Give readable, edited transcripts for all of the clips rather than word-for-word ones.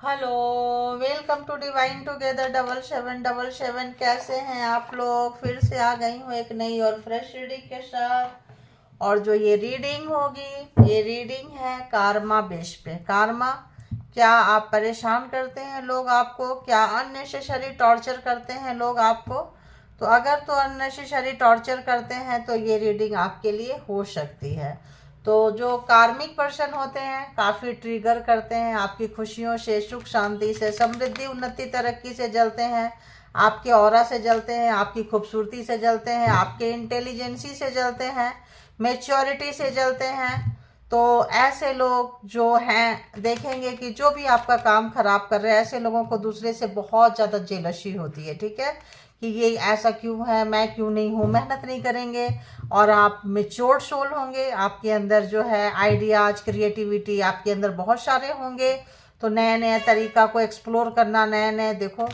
Hello, welcome to divine together 7777। कैसे हैं आप लोग? फिर से आ गई हूँ एक नई और फ्रेश रीडिंग के साथ। और जो ये रीडिंग होगी, ये रीडिंग है कार्मा बेस पे। कार्मा, क्या आप परेशान करते हैं लोग आपको? क्या अननेसेसरी टॉर्चर करते हैं लोग आपको? तो अगर तो अननेसेसरी टॉर्चर करते हैं तो ये रीडिंग आपके लिए हो सकती है। तो जो कार्मिक पर्सन होते हैं काफ़ी ट्रिगर करते हैं आपकी खुशियों से, सुख शांति से, समृद्धि उन्नति तरक्की से जलते हैं, आपके ऑरा से जलते हैं, आपकी खूबसूरती से जलते हैं, आपके इंटेलिजेंसी से जलते हैं, मेच्योरिटी से जलते हैं। तो ऐसे लोग जो हैं, देखेंगे कि जो भी आपका काम खराब कर रहे हैं, ऐसे लोगों को दूसरे से बहुत ज़्यादा जेलसी होती है। ठीक है, कि ये ऐसा क्यों है, मैं क्यों नहीं हूँ, मेहनत नहीं करेंगे। और आप मेच्योर सोल होंगे, आपके अंदर जो है आइडियाज, क्रिएटिविटी आपके अंदर बहुत सारे होंगे। तो नए नए तरीका को एक्सप्लोर करना, नए नए, देखो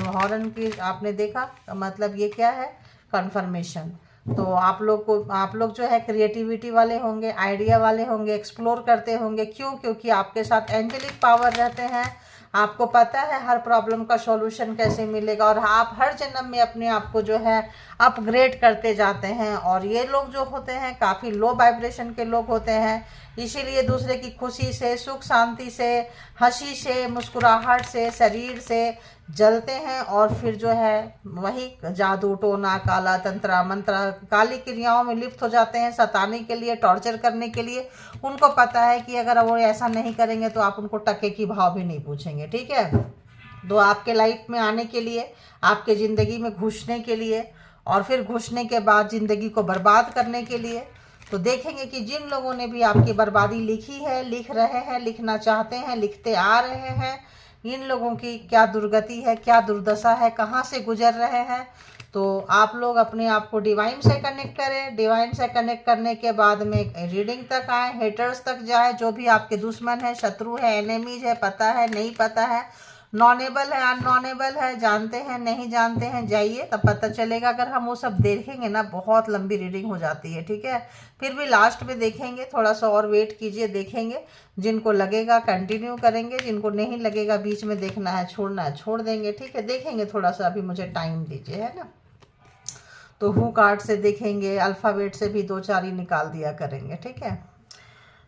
हॉर्न की आपने देखा, मतलब ये क्या है? कन्फर्मेशन। तो आप लोग जो है क्रिएटिविटी वाले होंगे, आइडिया वाले होंगे, एक्सप्लोर करते होंगे। क्यों? क्योंकि आपके साथ एंजेलिक पावर रहते हैं। आपको पता है हर प्रॉब्लम का सॉल्यूशन कैसे मिलेगा, और आप हर जन्म में अपने आप को जो है अपग्रेड करते जाते हैं। और ये लोग जो होते हैं काफ़ी लो वाइब्रेशन के लोग होते हैं, इसीलिए दूसरे की खुशी से, सुख शांति से, हंसी से, मुस्कुराहट से, शरीर से जलते हैं। और फिर जो है वही जादू टोना, काला तंत्र मंत्र, काली क्रियाओं में लिप्त हो जाते हैं, सताने के लिए, टॉर्चर करने के लिए। उनको पता है कि अगर वो ऐसा नहीं करेंगे तो आप उनको टके की भाव भी नहीं पूछेंगे। ठीक है, तो आपके लाइफ में आने के लिए, आपके ज़िंदगी में घुसने के लिए, और फिर घुसने के बाद ज़िंदगी को बर्बाद करने के लिए। तो देखेंगे कि जिन लोगों ने भी आपकी बर्बादी लिखी है, लिख रहे हैं, लिखना चाहते हैं, लिखते आ रहे हैं, इन लोगों की क्या दुर्गति है, क्या दुर्दशा है, कहाँ से गुजर रहे हैं। तो आप लोग अपने आप को डिवाइन से कनेक्ट करें। डिवाइन से कनेक्ट करने के बाद में रीडिंग तक आए, हेटर्स तक जाए, जो भी आपके दुश्मन है, शत्रु है, एनिमीज है, पता है नहीं पता है, नॉनेबल है, अननॉनेबल है, जानते हैं नहीं जानते हैं, जाइए तब पता चलेगा। अगर हम वो सब देखेंगे ना, बहुत लंबी रीडिंग हो जाती है। ठीक है, फिर भी लास्ट में देखेंगे, थोड़ा सा और वेट कीजिए, देखेंगे। जिनको लगेगा कंटिन्यू करेंगे, जिनको नहीं लगेगा बीच में देखना है, छोड़ना है, छोड़ देंगे। ठीक है, देखेंगे, थोड़ा सा अभी मुझे टाइम दीजिए, है ना। तो हु कार्ड से देखेंगे, अल्फ़ाबेट से भी दो चार ही निकाल दिया करेंगे। ठीक है,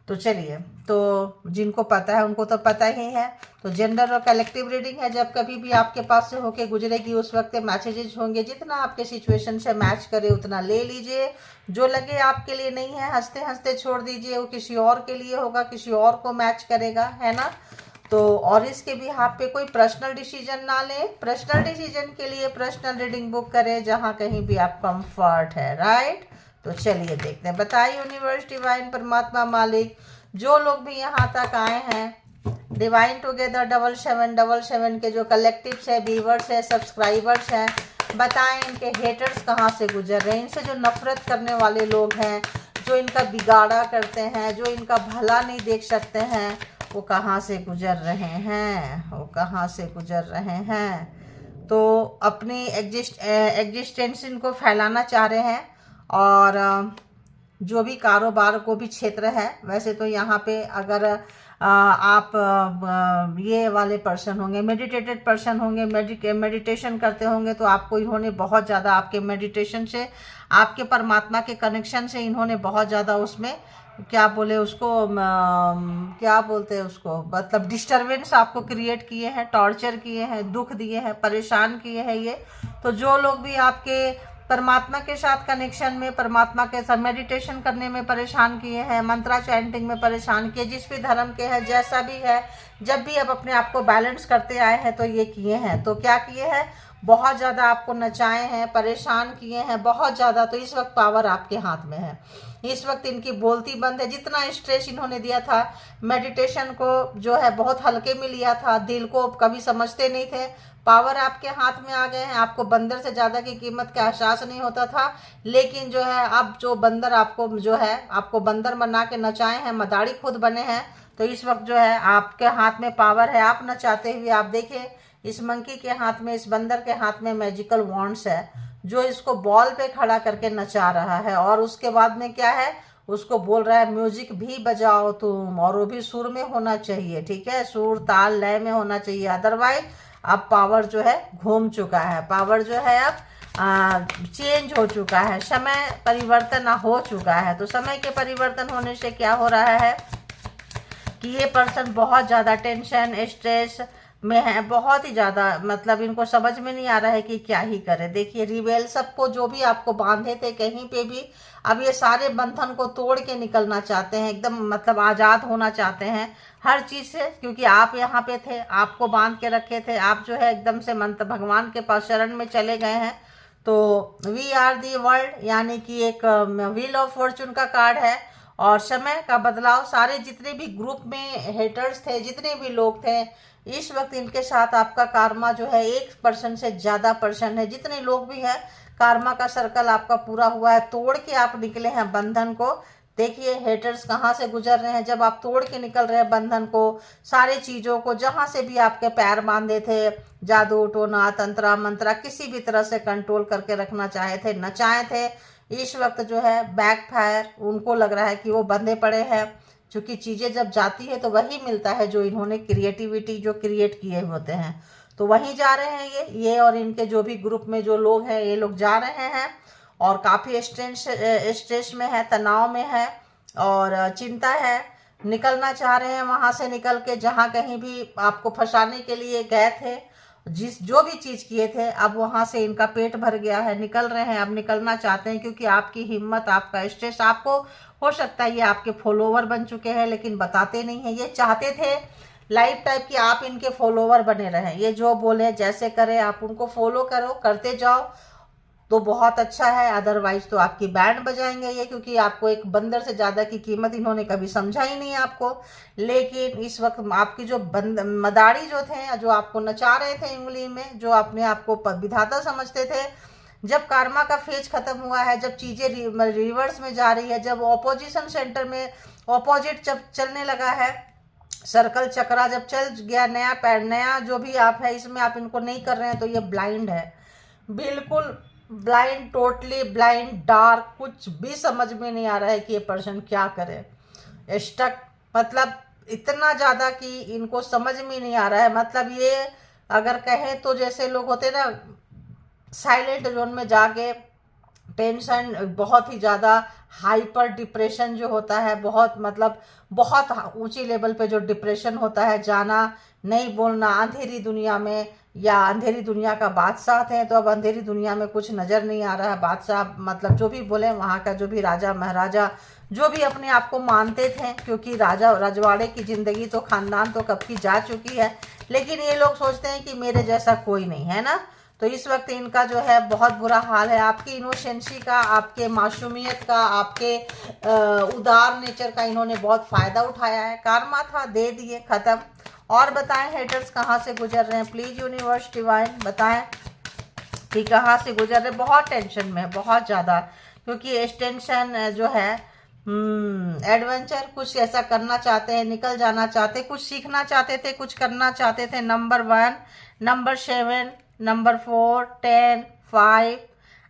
तो चलिए। तो जिनको पता है उनको तो पता ही है। तो जेंडर और कलेक्टिव रीडिंग है, जब कभी भी आपके पास से होके गुजरेगी उस वक्त मैसेजेस होंगे, जितना आपके सिचुएशन से मैच करे उतना ले लीजिए। जो लगे आपके लिए नहीं है, हंसते हंसते छोड़ दीजिए, वो किसी और के लिए होगा, किसी और को मैच करेगा, है ना। तो और इसके भी आप पे कोई पर्सनल डिसीजन ना लें। पर्सनल डिसीजन के लिए पर्सनल रीडिंग बुक करें जहाँ कहीं भी आप कंफर्ट है, राइट। तो चलिए देखते हैं, बताइए यूनिवर्स, डिवाइन, परमात्मा, मालिक, जो लोग भी यहाँ तक आए हैं, डिवाइन टुगेदर 7777 के जो कलेक्टिव्स है, व्यूअर्स है, सब्सक्राइबर्स हैं, बताएं इनके हेटर्स कहाँ से गुजर रहे हैं, इनसे जो नफरत करने वाले लोग हैं, जो इनका बिगाड़ा करते हैं, जो इनका भला नहीं देख सकते हैं, वो कहाँ से गुजर रहे हैं, वो कहाँ से गुजर रहे हैं। तो अपनी एग्जिस्टेंस इनको फैलाना चाह रहे हैं। और जो भी कारोबार को भी क्षेत्र है, वैसे तो यहाँ पे अगर आप ये वाले पर्सन होंगे, मेडिटेटेड पर्सन होंगे, मेडिटेशन करते होंगे, तो आपको इन्होंने बहुत ज़्यादा, आपके मेडिटेशन से, आपके परमात्मा के कनेक्शन से इन्होंने बहुत ज़्यादा उसमें क्या बोले उसको, क्या बोलते हैं उसको, मतलब डिस्टरबेंस आपको क्रिएट किए हैं, टॉर्चर किए हैं, दुख दिए हैं, परेशान किए हैं ये। तो जो लोग भी आपके परमात्मा के साथ कनेक्शन में, परमात्मा के साथ मेडिटेशन करने में परेशान किए हैं, मंत्रा चैंटिंग में परेशान किए, जिस भी धर्म के हैं, जैसा भी है, जब भी अब अपने आप को बैलेंस करते आए हैं तो ये किए हैं। तो क्या किए हैं? बहुत ज़्यादा आपको नचाए हैं, परेशान किए हैं बहुत ज़्यादा। तो इस वक्त पावर आपके हाथ में है, इस वक्त इनकी बोलती बंद है। जितना स्ट्रेस इन्होंने दिया था, मेडिटेशन को जो है बहुत हल्के में लिया था, दिल को कभी समझते नहीं थे, पावर आपके हाथ में आ गए हैं। आपको बंदर से ज़्यादा की कीमत का एहसास नहीं होता था, लेकिन जो है अब जो बंदर आपको जो है, आपको बंदर बना के नचाए हैं, मदारी खुद बने हैं। तो इस वक्त जो है आपके हाथ में पावर है, आप नचाते हुए आप देखें, इस मंकी के हाथ में, इस बंदर के हाथ में मैजिकल वॉन्ड्स है, जो इसको बॉल पे खड़ा करके नचा रहा है। और उसके बाद में क्या है, उसको बोल रहा है म्यूजिक भी बजाओ तुम, और वो भी सुर में होना चाहिए, ठीक है, सुर ताल लय में होना चाहिए, अदरवाइज अब पावर जो है घूम चुका है, पावर जो है अब चेंज हो चुका है, समय परिवर्तन हो चुका है। तो समय के परिवर्तन होने से क्या हो रहा है कि ये पर्सन बहुत ज़्यादा टेंशन स्ट्रेस में है, बहुत ही ज़्यादा, मतलब इनको समझ में नहीं आ रहा है कि क्या ही करे। देखिए रिवेल सबको जो भी आपको बांधे थे कहीं पे भी, अब ये सारे बंधन को तोड़ के निकलना चाहते हैं, एकदम मतलब आज़ाद होना चाहते हैं हर चीज़ से, क्योंकि आप यहाँ पे थे, आपको बांध के रखे थे, आप जो है एकदम से मंत्र भगवान के पास शरण में चले गए हैं। तो वी आर दी वर्ल्ड यानी कि एक व्हील ऑफ फॉर्चून का कार्ड है, और समय का बदलाव, सारे जितने भी ग्रुप में हेटर्स थे, जितने भी लोग थे, इस वक्त इनके साथ आपका कार्मा जो है 1% से ज़्यादा पर्सन है, जितने लोग भी हैं कार्मा का सर्कल आपका पूरा हुआ है, तोड़ के आप निकले हैं बंधन को। देखिए हेटर्स कहाँ से गुजर रहे हैं, जब आप तोड़ के निकल रहे हैं बंधन को, सारे चीज़ों को, जहाँ से भी आपके पैर बांधे थे, जादू टोना तंत्रा मंत्रा किसी भी तरह से कंट्रोल करके रखना चाहे थे, नचाए थे, इस वक्त जो है बैक फायर, उनको लग रहा है कि वो बंधे पड़े हैं, क्योंकि चीज़ें जब जाती है तो वही मिलता है जो इन्होंने क्रिएटिविटी जो क्रिएट किए होते हैं, तो वहीं जा रहे हैं ये और इनके जो भी ग्रुप में जो लोग हैं ये लोग जा रहे हैं, और काफ़ी स्ट्रेस में है, तनाव में है और चिंता है, निकलना चाह रहे हैं वहाँ से, निकल के जहाँ कहीं भी आपको फंसाने के लिए गए थे, जो भी चीज़ किए थे, अब वहाँ से इनका पेट भर गया है, निकल रहे हैं, अब निकलना चाहते हैं, क्योंकि आपकी हिम्मत, आपका स्ट्रेस, आपको हो सकता है ये आपके फॉलोवर बन चुके हैं लेकिन बताते नहीं हैं, ये चाहते थे लाइफ टाइप की आप इनके फॉलोवर बने रहें, ये जो बोले जैसे करें आप उनको फॉलो करो, करते जाओ तो बहुत अच्छा है, अदरवाइज तो आपकी बैंड बजाएंगे ये, क्योंकि आपको एक बंदर से ज़्यादा की कीमत इन्होंने कभी समझा ही नहीं आपको। लेकिन इस वक्त आपकी जो मदारी जो थे, जो आपको नचा रहे थे उंगली में, जो अपने आपको विधाता समझते थे, जब कार्मा का फेज खत्म हुआ है, जब चीज़ें रिवर्स में जा रही है, जब ऑपोजिशन सेंटर में ऑपोजिट जब चलने लगा है, सर्कल चक्रा जब चल गया, नया पैर, नया जो भी आप है इसमें आप इनको नहीं कर रहे हैं, तो ये ब्लाइंड है, बिल्कुल ब्लाइंड, टोटली ब्लाइंड, डार्क, कुछ भी समझ में नहीं आ रहा है कि ये पर्सन क्या करे, स्टक, मतलब इतना ज़्यादा कि इनको समझ में नहीं आ रहा है। मतलब ये अगर कहें तो जैसे लोग होते ना साइलेंट जोन में जाके, टेंशन, बहुत ही ज़्यादा हाइपर डिप्रेशन जो होता है, बहुत मतलब बहुत ऊंची लेवल पे जो डिप्रेशन होता है, जाना, नहीं बोलना, अंधेरी दुनिया में, या अंधेरी दुनिया का बादशाह थे, तो अब अंधेरी दुनिया में कुछ नज़र नहीं आ रहा है, बादशाह मतलब जो भी बोले वहाँ का जो भी राजा महाराजा जो भी अपने आप को मानते थे, क्योंकि राजा रजवाड़े की ज़िंदगी तो ख़ानदान तो कब की जा चुकी है, लेकिन ये लोग सोचते हैं कि मेरे जैसा कोई नहीं है ना। तो इस वक्त इनका जो है बहुत बुरा हाल है, आपकी इनोसेंसी का, आपके मासूमियत का, आपके उदार नेचर का इन्होंने बहुत फ़ायदा उठाया है, कार्मा था दे दिए, ख़त्म। और बताएं हेटर्स कहाँ से गुजर रहे हैं, प्लीज़ यूनिवर्स डिवाइन बताएं कि कहाँ से गुजर रहे, बहुत टेंशन में, बहुत ज़्यादा, क्योंकि इस टेंशन जो है एडवेंचर, कुछ ऐसा करना चाहते हैं, निकल जाना चाहते, कुछ सीखना चाहते थे, कुछ करना चाहते थे, नंबर 1, नंबर 7, नंबर 4, 10, 5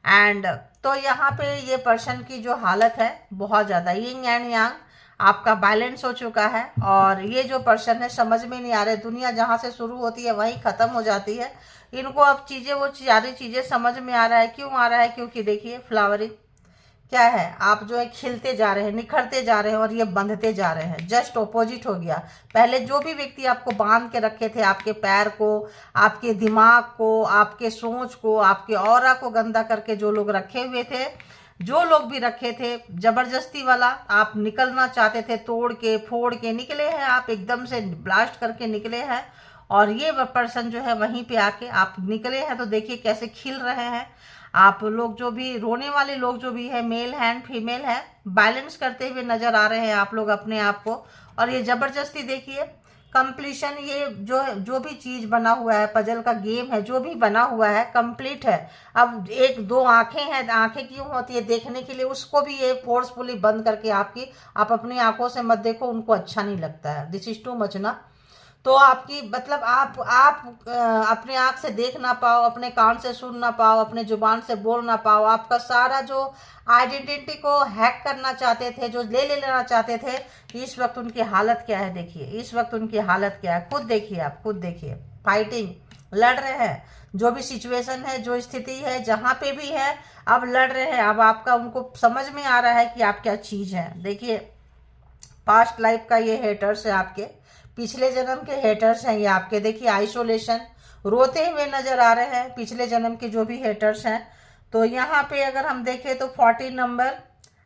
एंड, तो यहाँ पे ये पर्सन की जो हालत है बहुत ज़्यादा यिंग एंड यांग, आपका बैलेंस हो चुका है, और ये जो पर्सन है समझ में नहीं आ रहे, दुनिया जहाँ से शुरू होती है वहीं ख़त्म हो जाती है, इनको अब चीज़ें, वो सारी चीज़ें समझ में आ रहा है, क्यों आ रहा है, क्योंकि देखिए फ्लावरिंग क्या है, आप जो है खिलते जा रहे हैं, निखरते जा रहे हैं, और ये बंधते जा रहे हैं, जस्ट ऑपोजिट हो गया। पहले जो भी व्यक्ति आपको बांध के रखे थे, आपके पैर को, आपके दिमाग को, आपके सोच को, आपके ऑरा को गंदा करके जो लोग रखे हुए थे, जो लोग भी रखे थे, जबरदस्ती वाला आप निकलना चाहते थे, तोड़ के फोड़ के निकले हैं, आप एकदम से ब्लास्ट करके निकले हैं, और ये पर्सन जो है वहीं पे आके आप निकले हैं, तो देखिए कैसे खिल रहे हैं आप लोग, जो भी रोने वाले लोग जो भी है, मेल है फीमेल है, बैलेंस करते हुए नजर आ रहे हैं आप लोग अपने आप को, और ये जबरदस्ती देखिए कंप्लीशन, ये जो भी चीज़ बना हुआ है, पजल का गेम है, जो भी बना हुआ है कंप्लीट है। अब 1-2 आंखें हैं, आंखें क्यों होती है देखने के लिए, उसको भी ये फोर्सफुली बंद करके आप अपनी आंखों से मत देखो, उनको अच्छा नहीं लगता है, दिस इज टू मच ना। तो आपकी मतलब आप अपने आँख से देख ना पाओ, अपने कान से सुन ना पाओ, अपने जुबान से बोल ना पाओ, आपका सारा जो आइडेंटिटी को हैक करना चाहते थे, जो ले लेना चाहते थे, इस वक्त उनकी हालत क्या है देखिए, इस वक्त उनकी हालत क्या है, खुद देखिए, आप खुद देखिए। फाइटिंग, लड़ रहे हैं, जो भी सिचुएशन है, जो स्थिति है, जहाँ पे भी है, अब लड़ रहे हैं। अब आपका उनको समझ में आ रहा है कि आप क्या चीज़ है। देखिए, पास्ट लाइफ का ये हेटर्स है, आपके पिछले जन्म के हेटर्स हैं ये आपके। देखिए, आइसोलेशन, रोते हुए नजर आ रहे हैं पिछले जन्म के जो भी हेटर्स हैं। तो यहाँ पे अगर हम देखें तो 14 नंबर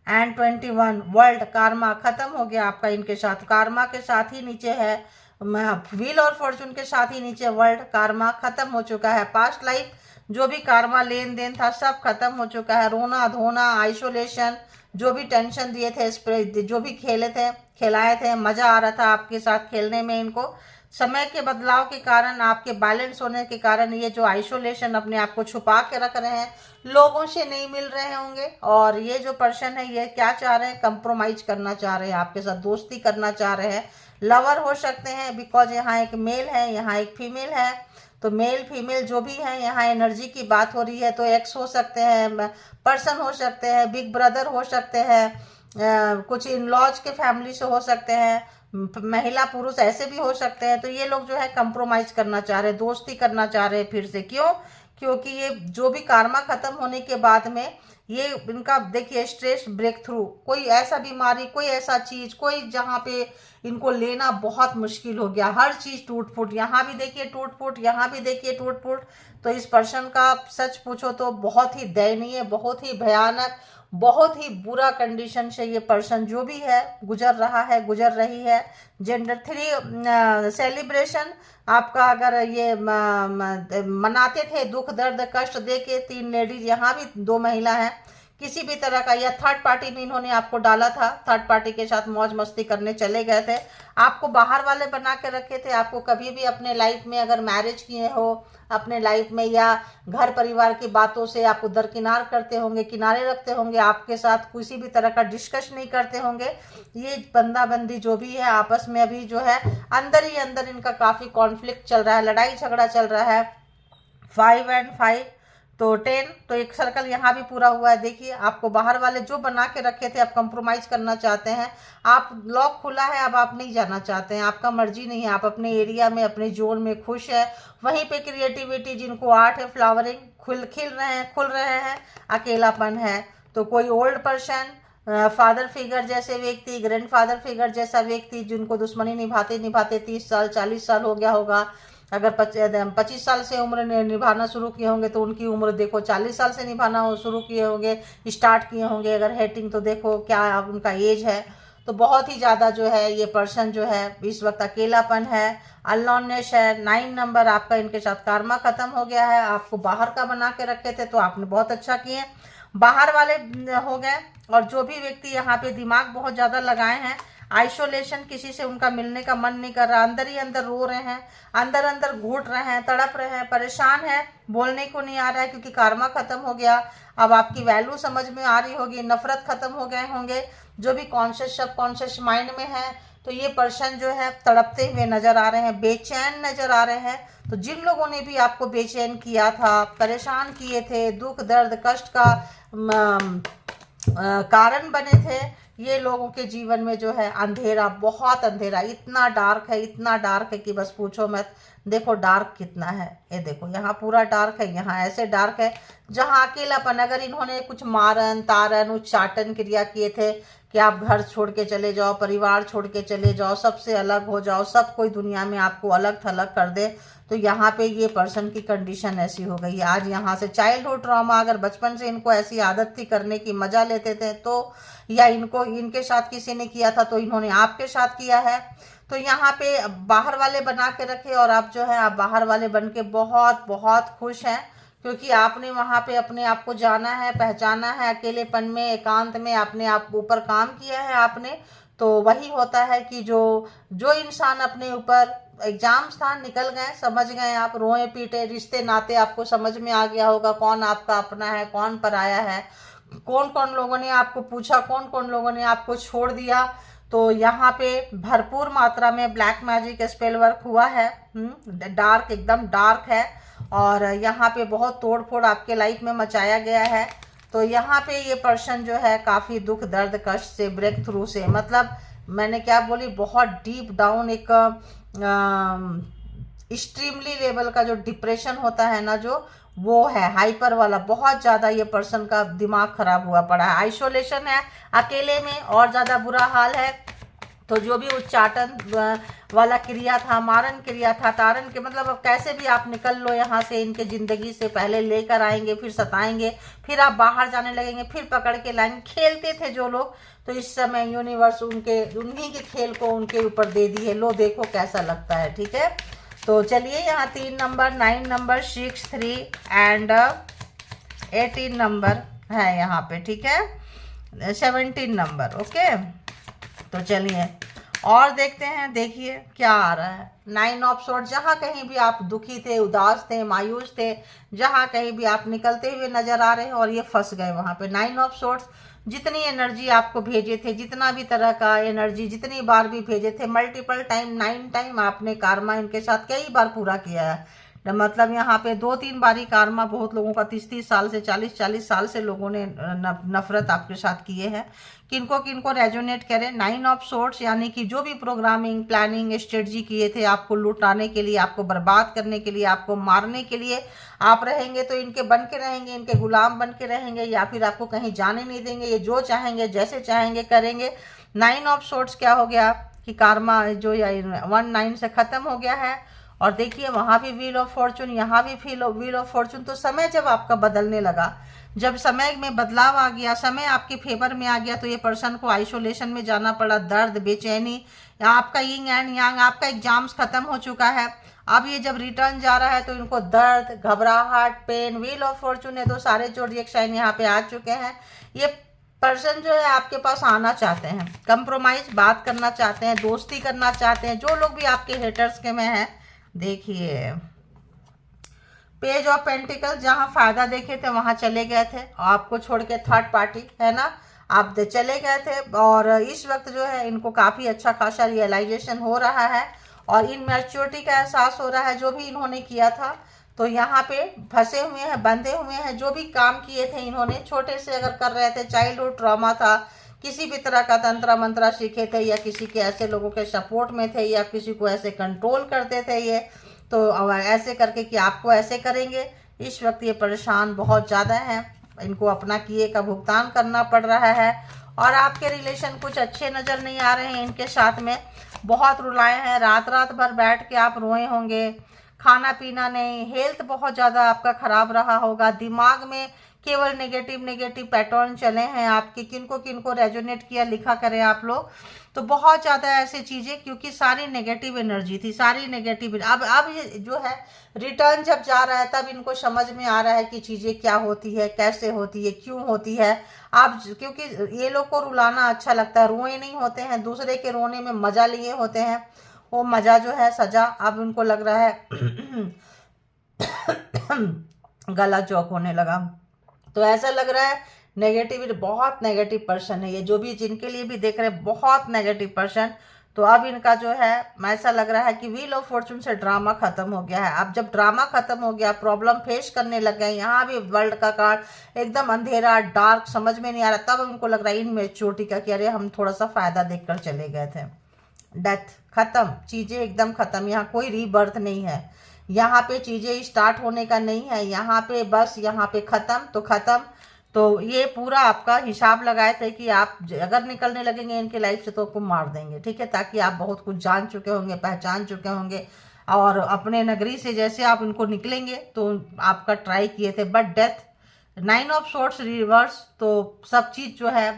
एंड 21 वर्ल्ड, कार्मा खत्म हो गया आपका इनके साथ। कार्मा के साथ ही नीचे है व्हील और फॉर्चून के साथ ही नीचे वर्ल्ड, कार्मा खत्म हो चुका है। पास्ट लाइफ जो भी कार्मा लेन देन था सब खत्म हो चुका है। रोना धोना, आइसोलेशन, जो भी टेंशन दिए थे, इस पे जो भी खेले थे, खिलाए थे, मजा आ रहा था आपके साथ खेलने में, इनको समय के बदलाव के कारण, आपके बैलेंस होने के कारण, ये जो आइसोलेशन अपने आप को छुपा के रख रहे हैं, लोगों से नहीं मिल रहे होंगे। और ये जो पर्सन है ये क्या चाह रहे हैं, कंप्रोमाइज करना चाह रहे हैं आपके साथ, दोस्ती करना चाह रहे हैं। लवर हो सकते हैं, बिकॉज यहाँ एक मेल है, यहाँ एक फीमेल है। तो मेल फीमेल जो भी है, यहाँ एनर्जी की बात हो रही है। तो एक्स हो सकते हैं, पर्सन हो सकते हैं, बिग ब्रदर हो सकते हैं, कुछ इन लॉज के फैमिली से हो सकते हैं, महिला पुरुष ऐसे भी हो सकते हैं। तो ये लोग जो है कंप्रोमाइज करना चाह रहे हैं, दोस्ती करना चाह रहे हैं फिर से। क्यों? क्योंकि ये जो भी कार्मा खत्म होने के बाद में ये इनका देखिए स्ट्रेस ब्रेक थ्रू, कोई ऐसा बीमारी, कोई ऐसा चीज, कोई जहाँ पे इनको लेना बहुत मुश्किल हो गया, हर चीज टूट फूट, यहाँ भी देखिए टूट फूट, यहाँ भी देखिए टूट फूट। तो इस पर्सन का सच पूछो तो बहुत ही दयनीय, बहुत ही भयानक, बहुत ही बुरा कंडीशन से ये पर्सन जो भी है गुजर रहा है, गुजर रही है। जेंडर 3 सेलिब्रेशन आपका, अगर ये मनाते थे दुख दर्द कष्ट दे के, 3 लेडीज, यहाँ भी 2 महिला हैं, किसी भी तरह का, या थर्ड पार्टी में इन्होंने आपको डाला था, थर्ड पार्टी के साथ मौज मस्ती करने चले गए थे, आपको बाहर वाले बना के रखे थे। आपको कभी भी अपने लाइफ में अगर मैरिज किए हो अपने लाइफ में, या घर परिवार की बातों से आपको दरकिनार करते होंगे, किनारे रखते होंगे, आपके साथ किसी भी तरह का डिस्कस नहीं करते होंगे। ये बंदा बंदी जो भी है आपस में अभी जो है अंदर ही अंदर इनका काफी कॉन्फ्लिक्ट चल रहा है, लड़ाई झगड़ा चल रहा है। 5 एंड 5 तो 10, तो एक सर्कल यहाँ भी पूरा हुआ है। देखिए, आपको बाहर वाले जो बना के रखे थे, आप कंप्रोमाइज करना चाहते हैं, आप लॉक खुला है, अब आप नहीं जाना चाहते हैं, आपका मर्जी नहीं है, आप अपने एरिया में, अपने जोन में खुश है। वहीं पे क्रिएटिविटी, जिनको आर्ट है, फ्लावरिंग, खिल रहे हैं, खुल रहे हैं। अकेलापन है तो कोई ओल्ड पर्सन, फादर फिगर जैसे व्यक्ति, ग्रैंड फादर फिगर जैसा व्यक्ति, जिनको दुश्मनी निभाते निभाते 30 साल 40 साल हो गया होगा। अगर 25 साल से उम्र निभाना शुरू किए होंगे तो उनकी उम्र देखो 40 साल से निभाना शुरू किए होंगे, स्टार्ट किए होंगे अगर हेटिंग, तो देखो क्या उनका एज है। तो बहुत ही ज़्यादा जो है ये पर्सन जो है इस वक्त अकेलापन है, अनलॉननेस है। 9 नंबर आपका इनके साथ कार्मा खत्म हो गया है। आपको बाहर का बना के रखे थे तो आपने बहुत अच्छा किए, बाहर वाले हो गए। और जो भी व्यक्ति यहाँ पे दिमाग बहुत ज़्यादा लगाए हैं, आइसोलेशन, किसी से उनका मिलने का मन नहीं कर रहा, अंदर ही अंदर रो रहे हैं, अंदर अंदर घुट रहे हैं, तड़प रहे हैं, परेशान है, बोलने को नहीं आ रहा है क्योंकि कार्मा खत्म हो गया। अब आपकी वैल्यू समझ में आ रही होगी, नफरत खत्म हो गए होंगे, जो भी कॉन्शियस सब कॉन्शियस माइंड में है। तो ये पर्सन जो है तड़पते हुए नजर आ रहे हैं, बेचैन नजर आ रहे हैं। तो जिन लोगों ने भी आपको बेचैन किया था, परेशान किए थे, दुख दर्द कष्ट का कारण बने थे, ये लोगों के जीवन में जो है अंधेरा, बहुत अंधेरा, इतना डार्क है, इतना डार्क है कि बस पूछो मत। देखो डार्क कितना है, ये देखो यहाँ पूरा डार्क है, यहाँ ऐसे डार्क है जहाँ अकेलापन। अगर इन्होंने कुछ मारन तारन उच्चाटन क्रिया किए थे कि आप घर छोड़ के चले जाओ, परिवार छोड़ के चले जाओ, सबसे अलग हो जाओ, सब कोई दुनिया में आपको अलग थलग कर दे, तो यहाँ पे ये पर्सन की कंडीशन ऐसी हो गई है। आज यहाँ से चाइल्डहुड ट्रॉमा, अगर बचपन से इनको ऐसी आदत थी करने की, मजा लेते थे तो, या इनको इनके साथ किसी ने किया था तो इन्होंने आपके साथ किया है। तो यहाँ पे बाहर वाले बना के रखे और आप जो है आप बाहर वाले बन के बहुत बहुत खुश हैं, क्योंकि आपने वहाँ पे अपने आप को जाना है, पहचाना है, अकेलेपन में, एकांत में अपने आप ऊपर काम किया है आपने। तो वही होता है कि जो जो इंसान अपने ऊपर एग्जाम स्थान निकल गए, समझ गए आप, रोए पीटे, रिश्ते नाते आपको समझ में आ गया होगा, कौन आपका अपना है, कौन पराया है, कौन कौन लोगों ने आपको पूछा, कौन कौन लोगों ने आपको छोड़ दिया। तो यहाँ पे भरपूर मात्रा में ब्लैक मैजिक स्पेल वर्क हुआ है। डार्क, एकदम डार्क है, और यहाँ पे बहुत तोड़ फोड़ आपके लाइफ में मचाया गया है। तो यहाँ पे ये पर्सन जो है काफ़ी दुख दर्द कष्ट से, ब्रेक थ्रू से, मतलब मैंने क्या बोली, बहुत डीप डाउन एक एक्सट्रीमली लेवल का जो डिप्रेशन होता है ना, जो वो है हाइपर वाला, बहुत ज़्यादा ये पर्सन का दिमाग खराब हुआ पड़ा है। आइसोलेशन है, अकेले में और ज़्यादा बुरा हाल है। तो जो भी उच्चाटन वाला क्रिया था, मारन क्रिया था, तारन के मतलब अब कैसे भी आप निकल लो यहाँ से, इनके ज़िंदगी से पहले लेकर आएंगे, फिर सताएंगे, फिर आप बाहर जाने लगेंगे, फिर पकड़ के लाएंगे। खेलते थे जो लोग, तो इस समय यूनिवर्स उन्हीं के खेल को उनके ऊपर दे दी है। लो देखो कैसा लगता है, ठीक है। तो चलिए, यहाँ 3 नंबर, 9 नंबर, 6, 3 एंड 18 नंबर है यहाँ पे, ठीक है, 17 नंबर। ओके, तो चलिए और देखते हैं, देखिए क्या आ रहा है। 9 ऑफ सोर्ड्स, जहाँ कहीं भी आप दुखी थे, उदास थे, मायूस थे, जहाँ कहीं भी आप निकलते हुए नजर आ रहे हैं और ये फंस गए वहाँ पे। 9 ऑफ सोर्ड्स, जितनी एनर्जी आपको भेजे थे, जितना भी तरह का एनर्जी जितनी बार भी भेजे थे, मल्टीपल टाइम, 9 टाइम आपने कार्मा इनके साथ कई बार पूरा किया है। मतलब यहाँ पे 2-3 बारी कार्मा बहुत लोगों का 30-30 साल से, 40-40 साल से लोगों ने नफरत आपके साथ किए हैं। किनको किनको रेजोनेट करें। 9 ऑफ सोर्ड्स यानी कि जो भी प्रोग्रामिंग, प्लानिंग, स्ट्रेटजी किए थे आपको लुटाने के लिए, आपको बर्बाद करने के लिए, आपको मारने के लिए, आप रहेंगे तो इनके बन के रहेंगे, इनके गुलाम बन के रहेंगे, या फिर आपको कहीं जाने नहीं देंगे। ये जो चाहेंगे, जैसे चाहेंगे करेंगे। 9 ऑफ सोर्ड्स क्या हो गया कि कार्मा जो 1-9 से खत्म हो गया है। और देखिए वहाँ भी व्हील ऑफ फॉर्चून, यहाँ भी व्हील ऑफ फॉर्चून। तो समय जब आपका बदलने लगा, जब समय में बदलाव आ गया, समय आपके फेवर में आ गया, तो ये पर्सन को आइसोलेशन में जाना पड़ा। दर्द, बेचैनी, आपका यिंग एंड यांग, आपका एग्जाम्स खत्म हो चुका है। अब ये जब रिटर्न जा रहा है तो इनको दर्द, घबराहट, पेन, व्हील ऑफ फॉर्चून है, तो सारे जोडिएक साइन यहाँ पे आ चुके हैं। ये पर्सन जो है आपके पास आना चाहते हैं, कंप्रोमाइज बात करना चाहते हैं, दोस्ती करना चाहते हैं, जो लोग भी आपके हेटर्स के में हैं। देखिए पेज ऑफ पेंटिकल, जहां फायदा देखे थे वहां चले गए थे, आपको छोड़ के थर्ड पार्टी है ना, आप चले गए थे। और इस वक्त जो है इनको काफी अच्छा खासा रियलाइजेशन हो रहा है और इन मैच्योरिटी का एहसास हो रहा है जो भी इन्होंने किया था। तो यहाँ पे फंसे हुए हैं, बंधे हुए हैं, जो भी काम किए थे इन्होंने, छोटे से अगर कर रहे थे, चाइल्डहुड ट्रॉमा था, किसी भी तरह का तंत्र मंत्र सीखे थे, या किसी के ऐसे लोगों के सपोर्ट में थे, या किसी को ऐसे कंट्रोल करते थे ये, तो ऐसे करके कि आपको ऐसे करेंगे। इस वक्त ये परेशान बहुत ज़्यादा हैं, इनको अपना किए का भुगतान करना पड़ रहा है। और आपके रिलेशन कुछ अच्छे नज़र नहीं आ रहे हैं इनके साथ में, बहुत रुलाए हैं, रात रात भर बैठ के आप रोए होंगे, खाना पीना नहीं, हेल्थ बहुत ज़्यादा आपका ख़राब रहा होगा, दिमाग में केवल नेगेटिव पैटर्न चले हैं आपके। किनको किनको रेजोनेट किया लिखा करें आप लोग। तो बहुत ज़्यादा ऐसी चीज़ें, क्योंकि सारी नेगेटिव एनर्जी थी, सारी नेगेटिव। अब ये जो है रिटर्न जब जा रहा है तब इनको समझ में आ रहा है कि चीज़ें क्या होती है, कैसे होती है, क्यों होती है। आप क्योंकि ये लोग को रुलाना अच्छा लगता है, रोए नहीं होते हैं, दूसरे के रोने में मज़ा लिए होते हैं, वो मज़ा जो है सजा अब उनको लग रहा है गला चौक होने लगा। तो ऐसा लग रहा है नेगेटिव, बहुत नेगेटिव पर्सन है ये, जो भी जिनके लिए भी देख रहे हैं, बहुत नेगेटिव पर्सन। तो अब इनका जो है ऐसा लग रहा है कि व्हील ऑफ फॉर्चून से ड्रामा खत्म हो गया है। अब जब ड्रामा खत्म हो गया, प्रॉब्लम फेस करने लग गए, यहाँ भी वर्ल्ड का कार्ड एकदम अंधेरा, डार्क, समझ में नहीं आ रहा, तब इनको लग रहा है इन मेच्योरिटी का कि अरे हम थोड़ा सा फायदा देखकर चले गए थे। डेथ खत्म, चीजें एकदम खत्म, यहाँ कोई रीबर्थ नहीं है, यहाँ पे चीजें स्टार्ट होने का नहीं है, यहाँ पे बस यहाँ पे खत्म तो खत्म। तो ये पूरा आपका हिसाब लगाए थे कि आप अगर निकलने लगेंगे इनके लाइफ से तो आपको मार देंगे, ठीक है, ताकि आप बहुत कुछ जान चुके होंगे, पहचान चुके होंगे, और अपने नगरी से जैसे आप इनको निकलेंगे तो आपका ट्राई किए थे, but death, 9 of swords reverse. तो सब चीज जो है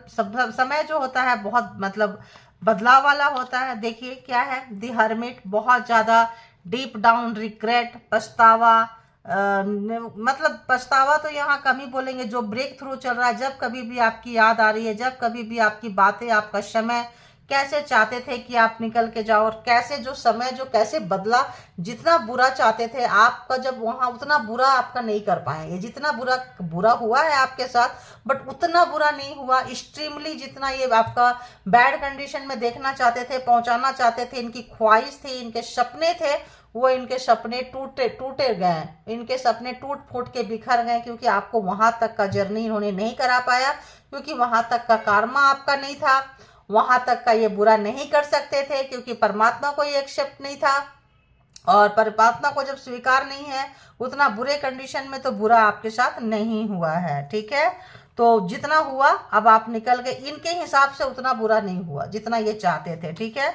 सब समय जो होता है बहुत मतलब बदलाव वाला होता है। देखिए क्या है, द हर्मिट, बहुत ज्यादा डीप डाउन रिग्रेट, पछतावा, मतलब पछतावा तो यहाँ कम ही बोलेंगे, जो ब्रेक थ्रू चल रहा है, जब कभी भी आपकी याद आ रही है, जब कभी भी आपकी बातें, आपका समय कैसे चाहते थे कि आप निकल के जाओ, और कैसे जो समय जो कैसे बदला, जितना बुरा चाहते थे आपका जब वहां, उतना बुरा आपका नहीं कर पाएंगे। जितना बुरा बुरा हुआ है आपके साथ, बट उतना बुरा नहीं हुआ एक्सट्रीमली, जितना ये आपका बैड कंडीशन में देखना चाहते थे, पहुंचाना चाहते थे, इनकी ख्वाहिश थी, इनके सपने थे, वो इनके सपने टूटे टूटे गए, इनके सपने टूट फूट के बिखर गए, क्योंकि आपको वहां तक का जर्नी इन्होंने नहीं करा पाया, क्योंकि वहां तक का कार्मा आपका नहीं था, वहां तक का ये बुरा नहीं कर सकते थे, क्योंकि परमात्मा को ये एक्सेप्ट नहीं था, और परमात्मा को जब स्वीकार नहीं है, उतना बुरे कंडीशन में तो बुरा आपके साथ नहीं हुआ है। ठीक है, तो जितना हुआ अब आप निकल गए, इनके हिसाब से उतना बुरा नहीं हुआ जितना ये चाहते थे। ठीक है,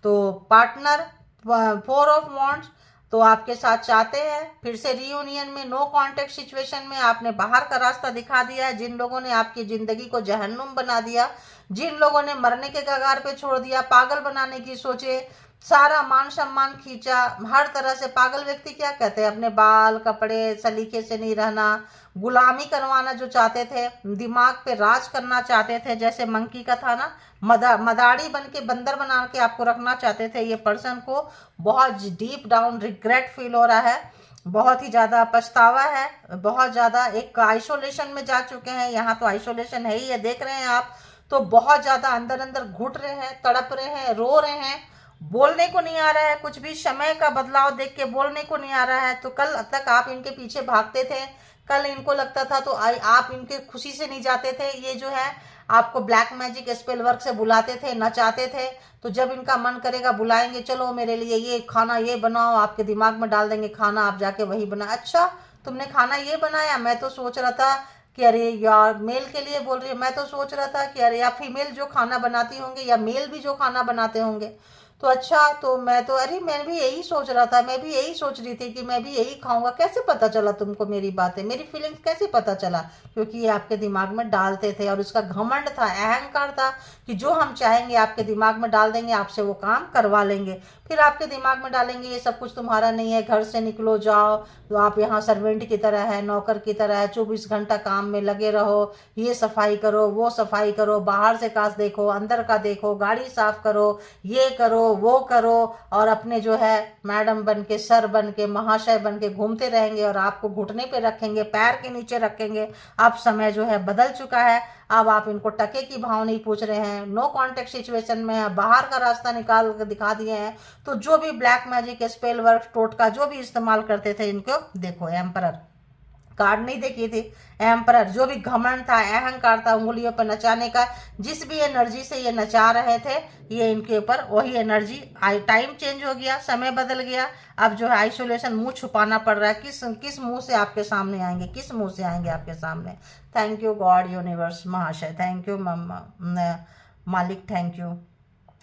तो पार्टनर 4 ऑफ वॉन्ड्स, तो आपके साथ चाहते हैं फिर से रियूनियन में, नो कांटेक्ट सिचुएशन में आपने बाहर का रास्ता दिखा दिया है। जिन लोगों ने आपकी जिंदगी को जहन्नुम बना दिया, जिन लोगों ने मरने के कगार पे छोड़ दिया, पागल बनाने की सोचे, सारा मान सम्मान खींचा, हर तरह से पागल व्यक्ति क्या कहते हैं, अपने बाल कपड़े सलीके से नहीं रहना, गुलामी करवाना जो चाहते थे, दिमाग पे राज करना चाहते थे, जैसे मंकी का था ना, मदारी बन के बंदर बना के आपको रखना चाहते थे। ये पर्सन को बहुत डीप डाउन रिग्रेट फील हो रहा है, बहुत ही ज़्यादा पछतावा है, बहुत ज़्यादा एक आइसोलेशन में जा चुके हैं। यहाँ तो आइसोलेशन है ही है, देख रहे हैं आप, तो बहुत ज़्यादा अंदर अंदर घुट रहे हैं, तड़प रहे हैं, रो रहे हैं, बोलने को नहीं आ रहा है कुछ भी, समय का बदलाव देख के बोलने को नहीं आ रहा है। तो कल तक आप इनके पीछे भागते थे, कल इनको लगता था तो आप इनके खुशी से नहीं जाते थे, ये जो है आपको ब्लैक मैजिक स्पेल वर्क से बुलाते थे, नचाते थे, तो जब इनका मन करेगा बुलाएंगे, चलो मेरे लिए ये खाना ये बनाओ, आपके दिमाग में डाल देंगे खाना, आप जाके वही बना, अच्छा तुमने खाना ये बनाया, मैं तो सोच रहा था कि अरे यार, मेल के लिए बोल रही है, मैं तो सोच रहा था कि अरे, या फीमेल जो खाना बनाती होंगे या मेल भी जो खाना बनाते होंगे, तो अच्छा, तो मैं तो अरे मैं भी यही सोच रहा था, मैं भी यही सोच रही थी कि मैं भी यही खाऊंगा। कैसे पता चला तुमको मेरी बातें, मेरी फीलिंग्स कैसे पता चला? क्योंकि ये आपके दिमाग में डालते थे, और उसका घमंड था, अहंकार था कि जो हम चाहेंगे आपके दिमाग में डाल देंगे, आपसे वो काम करवा लेंगे। फिर आपके दिमाग में डालेंगे ये सब कुछ तुम्हारा नहीं है, घर से निकलो जाओ, तो आप यहाँ सर्वेंट की तरह है, नौकर की तरह है, 24 घंटा काम में लगे रहो, ये सफाई करो वो सफाई करो, बाहर से काश देखो अंदर का देखो, गाड़ी साफ करो, ये करो वो करो, और अपने जो है मैडम बन के, सर बन के, महाशय बन के घूमते रहेंगे, और आपको घुटने पे रखेंगे, पैर के नीचे रखेंगे। अब समय जो है बदल चुका है, अब आप इनको टके की भाव नहीं पूछ रहे हैं, नो कांटेक्ट सिचुएशन में है, बाहर का रास्ता निकाल कर दिखा दिए हैं। तो जो भी ब्लैक मैजिक स्पेल वर्क टोटका जो भी इस्तेमाल करते थे, इनको देखो एम्परर कार्ड नहीं देखी थी, एम्परर, जो भी घमंड था, अहंकार था, उंगलियों पर नचाने का, जिस भी एनर्जी से ये नचा रहे थे, ये इनके ऊपर वही एनर्जी, टाइम चेंज हो गया, समय बदल गया, अब जो है आइसोलेशन, मुंह छुपाना पड़ रहा है, किस किस मुंह से आपके सामने आएंगे, किस मुंह से आएंगे आपके सामने। थैंक यू गॉड यूनिवर्स महाशय, थैंक यू मालिक, थैंक यू।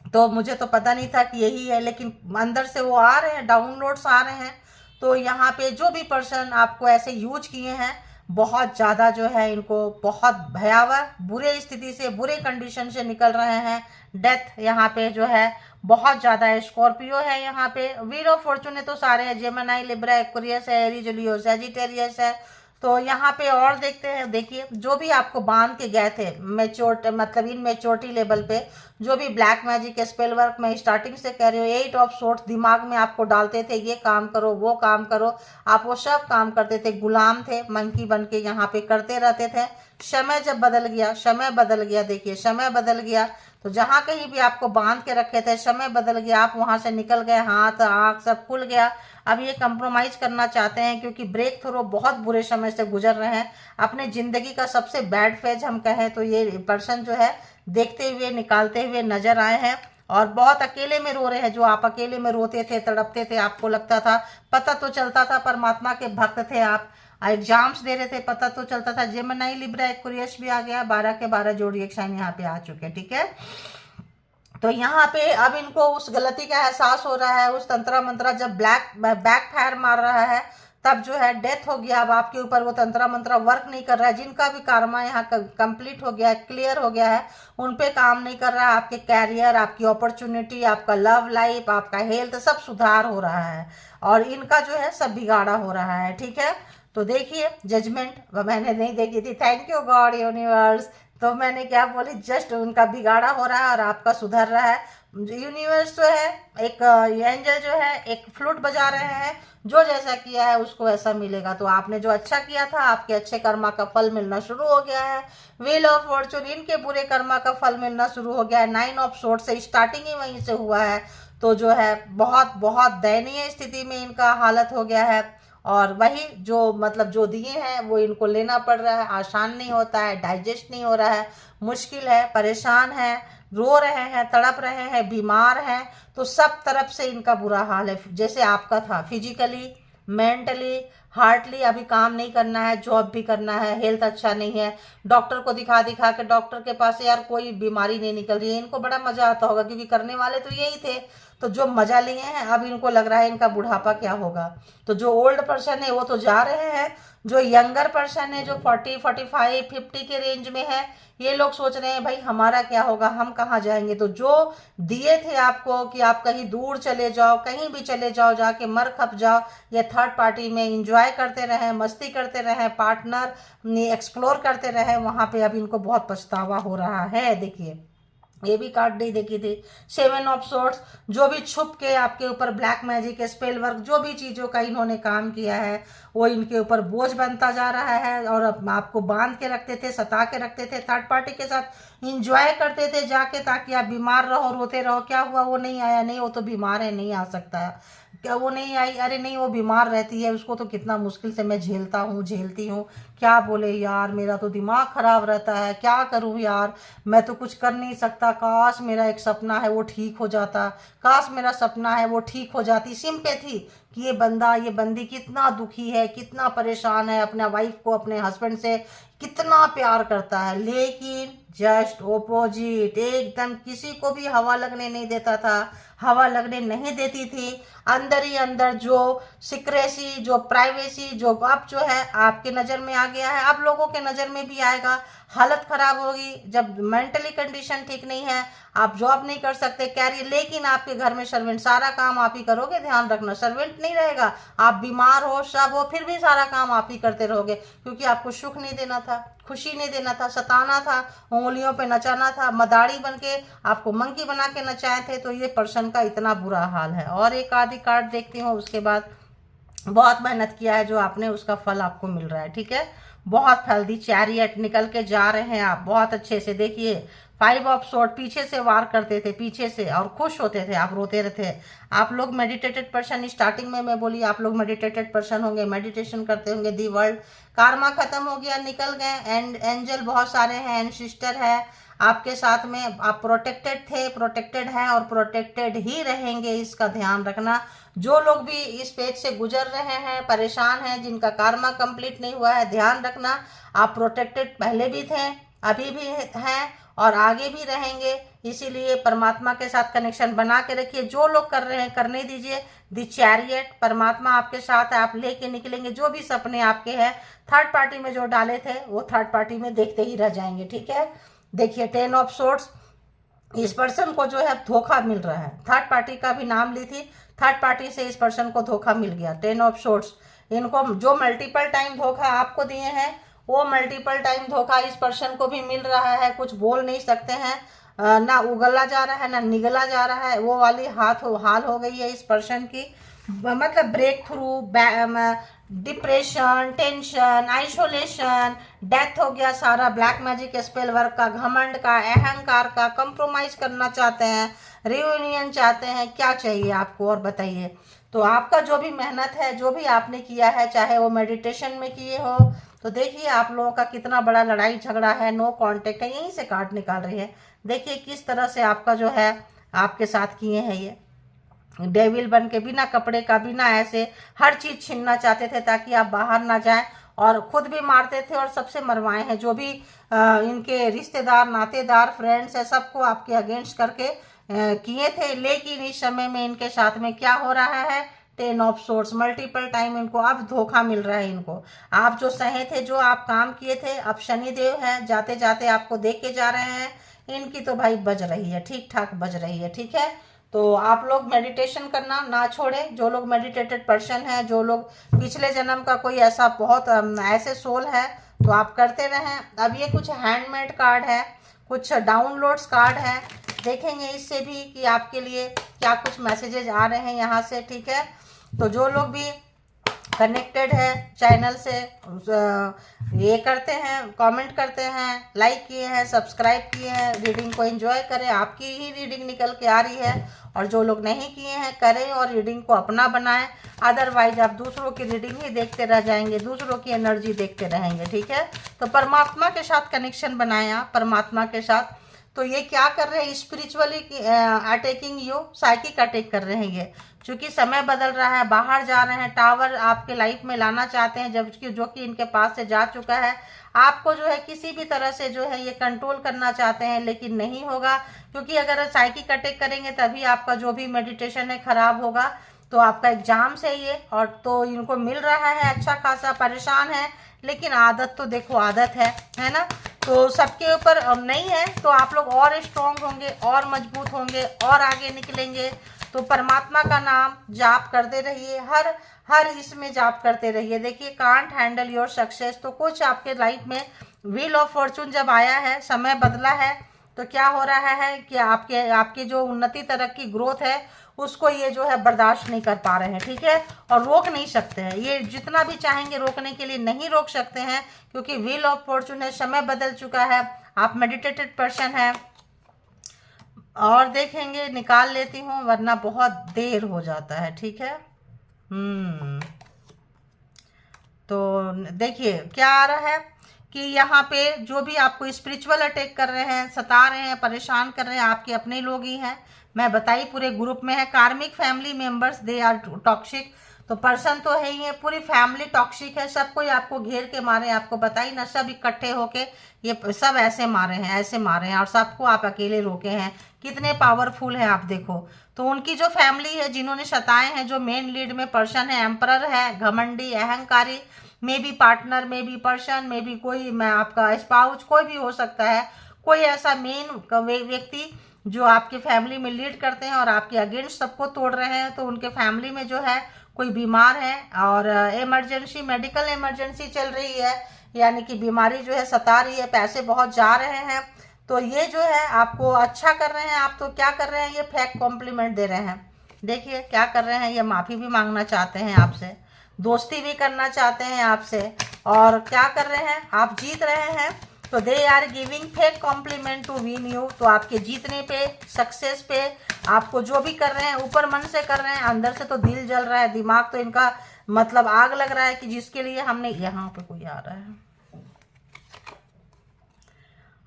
तो मुझे तो पता नहीं था कि यही है, लेकिन अंदर से वो आ रहे हैं, डाउनलोड्स आ रहे हैं। तो यहाँ पे जो भी पर्सन आपको ऐसे यूज किए हैं, बहुत ज़्यादा जो है इनको बहुत भयावह बुरे स्थिति से, बुरे कंडीशन से निकल रहे हैं। डेथ यहाँ पे जो है बहुत ज़्यादा है, स्कॉर्पियो है यहाँ पे, व्हील ऑफ फॉर्चून तो सारे हैं, जेमिनी, लिब्रा, एक्वेरियस है, एरीज, लियो, सैजिटेरियस है। तो यहाँ पे और देखते हैं, देखिए जो भी आपको बांध के गए थे मेच्योर, मतलब इन मेच्योरिटी लेवल पे, जो भी ब्लैक मैजिक स्पेल वर्क में स्टार्टिंग से कह रही हूँ, 8 ऑफ सोर्ट्स दिमाग में आपको डालते थे, ये काम करो वो काम करो, आप वो सब काम करते थे, गुलाम थे, मंकी बन के यहाँ पे करते रहते थे। समय जब बदल गया, समय बदल गया, देखिए समय बदल गया, तो जहाँ कहीं भी आपको बांध के रखे थे, समय बदल गया, आप वहां से निकल गए, हाथ आँख सब खुल गया। अब ये कंप्रोमाइज करना चाहते हैं, क्योंकि ब्रेक थ्रू बहुत बुरे समय से गुजर रहे हैं, अपने जिंदगी का सबसे बैड फेज हम कहें तो ये पर्सन जो है देखते हुए, निकालते हुए नजर आए हैं, और बहुत अकेले में रो रहे हैं। जो आप अकेले में रोते थे, तड़पते थे, आपको लगता था, पता तो चलता था परमात्मा के भक्त थे आप, एग्जाम्स दे रहे थे, पता तो चलता था। जेमिनी, लिब्रा, एक्वेरियस भी आ गया, 12 के 12 जोड़ी एक साइन यहाँ पे आ चुके, ठीक है। तो यहाँ पे अब इनको उस गलती का एहसास हो रहा है, उस तंत्रा मंत्रा जब बैक फायर मार रहा है, तब जो है डेथ हो गया। अब आपके ऊपर वो तंत्रा मंत्रा वर्क नहीं कर रहा है, जिनका भी कार्मा यहाँ कंप्लीट हो गया है, क्लियर हो गया है, उन पे काम नहीं कर रहा है। आपके कैरियर, आपकी अपॉर्चुनिटी, आपका लव लाइफ, आपका हेल्थ, सब सुधार हो रहा है, और इनका जो है सब बिगाड़ा हो रहा है, ठीक है। तो देखिए जजमेंट मैंने नहीं देखी थी, थैंक यू गॉड यूनिवर्स, तो मैंने क्या बोली, जस्ट उनका बिगाड़ा हो रहा है और आपका सुधर रहा है। यूनिवर्स जो है, एक एंजल जो है एक फ्लूट बजा रहे हैं, जो जैसा किया है उसको ऐसा मिलेगा। तो आपने जो अच्छा किया था, आपके अच्छे कर्मा का फल मिलना शुरू हो गया है। व्हील ऑफ फॉर्चून, इनके बुरे कर्मा का फल मिलना शुरू हो गया है। 9 ऑफ सोर्ड से स्टार्टिंग ही वहीं से हुआ है। तो जो है बहुत बहुत दयनीय स्थिति में इनका हालत हो गया है। और वही जो मतलब जो दिए हैं वो इनको लेना पड़ रहा है, आसान नहीं होता है, डाइजेस्ट नहीं हो रहा है, मुश्किल है, परेशान है, रो रहे हैं, तड़प रहे हैं, बीमार हैं। तो सब तरफ से इनका बुरा हाल है, जैसे आपका था, फिजिकली, मेंटली, हार्टली अभी काम नहीं करना है, जॉब भी करना है, हेल्थ अच्छा नहीं है, डॉक्टर को दिखा दिखा के डॉक्टर के पास यार कोई बीमारी नहीं निकल रही है। इनको बड़ा मजा आता होगा क्योंकि करने वाले तो यही थे। तो जो मजा लिए हैं अब इनको लग रहा है इनका बुढ़ापा क्या होगा। तो जो ओल्ड पर्सन है वो तो जा रहे हैं, जो यंगर पर्सन है जो 40, 45, 50 के रेंज में है, ये लोग सोच रहे हैं भाई हमारा क्या होगा, हम कहाँ जाएंगे। तो जो दिए थे आपको कि आप कहीं दूर चले जाओ, कहीं भी चले जाओ, जाके मर खप जाओ, ये थर्ड पार्टी में इंजॉय करते रहे, मस्ती करते रहे, पार्टनर एक्सप्लोर करते रहे, वहां पे अब इनको बहुत पछतावा हो रहा है। देखिए ये भी कार्ड नहीं देखी थी, 7 ऑफ सोर्ड्स, जो भी छुप के आपके ऊपर ब्लैक मैजिक, स्पेल वर्क, जो भी चीज़ों का इन्होंने काम किया है वो इनके ऊपर बोझ बनता जा रहा है। और आपको बांध के रखते थे, सता के रखते थे, थर्ड पार्टी के साथ इंजॉय करते थे जाके, ताकि आप बीमार रहो, रोते रहो, क्या हुआ वो नहीं आया, नहीं वो तो बीमार है, नहीं आ सकता, क्या वो नहीं आई, अरे नहीं वो बीमार रहती है, उसको तो कितना मुश्किल से मैं झेलता हूँ, झेलती हूँ, क्या बोले यार, मेरा तो दिमाग खराब रहता है, क्या करूँ यार, मैं तो कुछ कर नहीं सकता, काश मेरा एक सपना है वो ठीक हो जाता, काश मेरा सपना है वो ठीक हो जाती। सिंपैथी कि ये बंदा, ये बंदी कितना दुखी है, कितना परेशान है, अपना वाइफ को, अपने हस्बैंड से कितना प्यार करता है, लेकिन जस्ट ओपोजिट, एकदम किसी को भी हवा लगने नहीं देता था, हवा लगने नहीं देती थी। अंदर ही अंदर जो सिक्रेसी, जो प्राइवेसी, जो अब जो है आपके नज़र में आ गया है, अब लोगों के नज़र में भी आएगा। हालत खराब होगी जब मेंटली कंडीशन ठीक नहीं है, आप जॉब नहीं कर सकते, कैरियर, लेकिन आपके घर में सर्वेंट, सारा काम आप ही करोगे, ध्यान रखना, सर्वेंट नहीं रहेगा, आप बीमार हो, सब हो, फिर भी सारा काम आप ही करते रहोगे, क्योंकि आपको सुख नहीं देना था, खुशी नहीं देना था, सताना था, उंगलियों पे नचाना था, मदारी बन के आपको मंकी बना के नचाए थे। तो ये पर्सन का इतना बुरा हाल है। और एक आधी कार्ड देखती हूँ, उसके बाद बहुत मेहनत किया है जो आपने, उसका फल आपको मिल रहा है, ठीक है, बहुत फल दी। चैरियट निकल के जा रहे हैं आप बहुत अच्छे से। देखिए 5 ऑफ सोर्ड, पीछे से वार करते थे, पीछे से, और खुश होते थे, आप रोते रहते। आप लोग मेडिटेटेड पर्सन, स्टार्टिंग में मैं बोली आप लोग मेडिटेटेड पर्सन होंगे, मेडिटेशन करते होंगे। दी वर्ल्ड, कार्मा खत्म हो गया, निकल गए, एंड एंजल बहुत सारे हैं, एंड सिस्टर है आपके साथ में, आप प्रोटेक्टेड थे, प्रोटेक्टेड हैं और प्रोटेक्टेड ही रहेंगे, इसका ध्यान रखना। जो लोग भी इस पेज से गुजर रहे हैं, परेशान हैं, जिनका कार्मा कंप्लीट नहीं हुआ है, ध्यान रखना, आप प्रोटेक्टेड पहले भी थे, अभी भी हैं और आगे भी रहेंगे। इसीलिए परमात्मा के साथ कनेक्शन बना के रखिए, जो लोग कर रहे हैं करने दीजिए। द चैरियट, परमात्मा आपके साथ है, आप लेके निकलेंगे, जो भी सपने आपके हैं थर्ड पार्टी में जो डाले थे वो थर्ड पार्टी में देखते ही रह जाएंगे, ठीक है। देखिए 10 ऑफ सोर्ड्स, इस पर्सन को जो है धोखा मिल रहा है, थर्ड पार्टी का भी नाम ली थी, थर्ड पार्टी से इस पर्सन को धोखा मिल गया। 10 ऑफ सोर्ड्स, इनको जो मल्टीपल टाइम धोखा आपको दिए हैं वो मल्टीपल टाइम धोखा इस पर्सन को भी मिल रहा है। कुछ बोल नहीं सकते हैं, ना उगला जा रहा है ना निगला जा रहा है, वो वाली हाल हो गई है इस पर्सन की। मतलब break through, depression, tension, isolation, death हो गया सारा, ब्लैक मैजिक, स्पेल वर्क का, घमंड का, अहंकार का, कंप्रोमाइज करना चाहते हैं, रियूनियन चाहते हैं, क्या चाहिए आपको और बताइए। तो आपका जो भी मेहनत है, जो भी आपने किया है, चाहे वो मेडिटेशन में किए हो, तो देखिए आप लोगों का कितना बड़ा लड़ाई झगड़ा है, नो कांटेक्ट है, यहीं से कार्ड निकाल रही है। देखिए किस तरह से आपका जो है आपके साथ किए हैं, ये डेविल बन के, बिना कपड़े का, बिना ऐसे हर चीज छीनना चाहते थे ताकि आप बाहर ना जाएं, और खुद भी मारते थे और सबसे मरवाए हैं। जो भी इनके रिश्तेदार, नातेदार, फ्रेंड्स है, सबको आपके अगेंस्ट करके किए थे। लेकिन इस समय में इनके साथ में क्या हो रहा है, 10 ऑफ सोर्ड्स, मल्टीपल टाइम इनको अब धोखा मिल रहा है। इनको आप जो सहे थे, जो आप काम किए थे, अब शनिदेव है जाते जाते आपको देख के जा रहे हैं। इनकी तो भाई बज रही है, ठीक ठाक बज रही है, ठीक है। तो आप लोग मेडिटेशन करना ना छोड़ें, जो लोग मेडिटेटेड पर्सन हैं, जो लोग पिछले जन्म का कोई ऐसा बहुत ऐसे सोल है तो आप करते रहें। अब ये कुछ हैंडमेड कार्ड है, कुछ डाउनलोड्स कार्ड है, देखेंगे इससे भी कि आपके लिए क्या कुछ मैसेजेस आ रहे हैं यहाँ से, ठीक है। तो जो लोग भी कनेक्टेड है चैनल से, ये करते हैं, कमेंट करते हैं, लाइक किए हैं, सब्सक्राइब किए हैं, रीडिंग को एंजॉय करें, आपकी ही रीडिंग निकल के आ रही है। और जो लोग नहीं किए हैं करें और रीडिंग को अपना बनाएं, अदरवाइज आप दूसरों की रीडिंग ही देखते रह जाएंगे, दूसरों की एनर्जी देखते रहेंगे, ठीक है। तो परमात्मा के साथ कनेक्शन बनाएं आप, परमात्मा के साथ। तो ये क्या कर रहे हैं, spiritually attacking you, psychic attack कर रहे हैं ये, क्योंकि समय बदल रहा है, बाहर जा रहे हैं, टावर आपके लाइफ में लाना चाहते हैं, जबकि जो कि इनके पास से जा चुका है। आपको जो है किसी भी तरह से जो है ये कंट्रोल करना चाहते हैं, लेकिन नहीं होगा, क्योंकि अगर साइकिक अटैक करेंगे तभी आपका जो भी मेडिटेशन है खराब होगा। तो आपका एग्जाम से ये, और तो इनको मिल रहा है अच्छा खासा, परेशान है, लेकिन आदत तो देखो आदत है ना। तो सबके ऊपर नहीं है, तो आप लोग और स्ट्रांग होंगे, और मजबूत होंगे, और आगे निकलेंगे। तो परमात्मा का नाम जाप करते रहिए, हर इसमें जाप करते रहिए। देखिए, कांट हैंडल योर सक्सेस, तो कुछ आपके लाइफ में व्हील ऑफ फॉर्चून जब आया है, समय बदला है, तो क्या हो रहा है कि आपके जो उन्नति, तरक्की, ग्रोथ है, उसको ये जो है बर्दाश्त नहीं कर पा रहे हैं, ठीक है, और रोक नहीं सकते हैं। ये जितना भी चाहेंगे रोकने के लिए नहीं रोक सकते हैं, क्योंकि व्हील ऑफ फॉर्चून है, समय बदल चुका है, आप मेडिटेटेड पर्सन है। और देखेंगे, निकाल लेती हूँ वरना बहुत देर हो जाता है, ठीक है। तो देखिए क्या आ रहा है कि यहाँ पे जो भी आपको स्पिरिचुअल अटैक कर रहे हैं, सता रहे हैं, परेशान कर रहे हैं, आपके अपने लोग ही हैं। मैं बताई पूरे ग्रुप में है, karmic family members, they are toxic. तो पर्सन तो है ही है, पूरी फैमिली टॉक्सिक है, सब कोई आपको घेर के मारे, आपको बताई ना, सब इकट्ठे होके ये सब ऐसे मारे हैं, ऐसे मारे हैं, और सबको आप अकेले रोके हैं। कितने पावरफुल है आप देखो। तो उनकी जो फैमिली है, जिन्होंने सताए हैं, जो मेन लीड में पर्सन है, एम्परर है, घमंडी, अहंकारी, may be partner, may be person, may be कोई मैं आपका स्पाउस, कोई भी हो सकता है, कोई ऐसा मेन व्यक्ति जो आपकी फैमिली में लीड करते हैं और आपके अगेंस्ट सबको तोड़ रहे हैं। तो उनके फैमिली में जो है कोई बीमार है और इमरजेंसी, मेडिकल इमरजेंसी चल रही है, यानी कि बीमारी जो है सता रही है, पैसे बहुत जा रहे हैं। तो ये जो है आपको अच्छा कर रहे हैं, आप तो क्या कर रहे हैं, ये फेक कॉम्प्लीमेंट दे रहे हैं। देखिए क्या कर रहे हैं, ये माफ़ी भी मांगना चाहते हैं आपसे, दोस्ती भी करना चाहते हैं आपसे, और क्या कर रहे हैं, आप जीत रहे हैं। तो they are giving fake compliment to win you. तो आपके जीतने पे, सक्सेस पे, आपको जो भी कर रहे हैं ऊपर मन से कर रहे हैं, अंदर से तो दिल जल रहा है, दिमाग तो इनका मतलब आग लग रहा है कि जिसके लिए हमने, यहाँ पे कोई आ रहा है,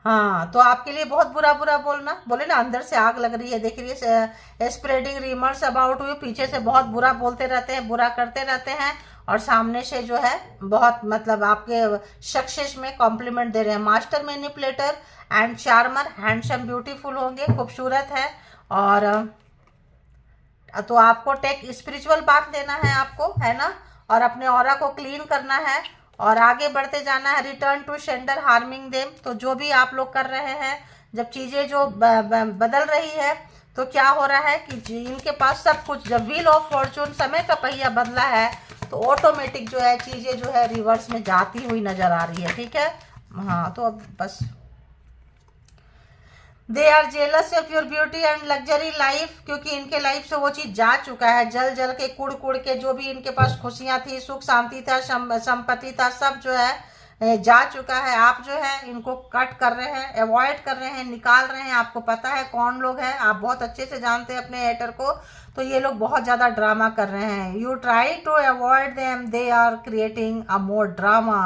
हाँ, तो आपके लिए बहुत बुरा बुरा बोले ना, अंदर से आग लग रही है। देख रही है, स्प्रेडिंग रिमर्स अबाउट यू, पीछे से बहुत बुरा बोलते रहते हैं, बुरा करते रहते हैं, और सामने से जो है बहुत मतलब आपके सक्सेस में कॉम्प्लीमेंट दे रहे हैं। Master manipulator and charmer, handsome, beautiful होंगे, खूबसूरत है। और तो आपको टेक स्पिरिचुअल बात लेना है आपको, है ना, और अपने ऑरा को क्लीन करना है और आगे बढ़ते जाना है। Return to sender, harming them. तो जो भी आप लोग कर रहे हैं, जब चीज़ें जो बदल रही है, तो क्या हो रहा है कि इनके पास सब कुछ, जब व्हील ऑफ फॉर्चून, समय का पहिया बदला है, तो ऑटोमेटिक जो है चीज़ें जो है रिवर्स में जाती हुई नजर आ रही है, ठीक है। हाँ, तो अब बस they are jealous of your beauty and luxury life, क्योंकि इनके लाइफ से वो चीज़ जा चुका है, जल जल के, कुड़ कुड़ के, जो भी इनके पास खुशियाँ थी, सुख शांति था, संपत्ति था, सब जो है जा चुका है। आप जो है इनको कट कर रहे हैं, अवॉइड कर रहे हैं, निकाल रहे हैं। आपको पता है कौन लोग हैं, आप बहुत अच्छे से जानते हैं अपने हेटर को। तो ये लोग बहुत ज़्यादा ड्रामा कर रहे हैं। You try to avoid them, they are creating a more drama.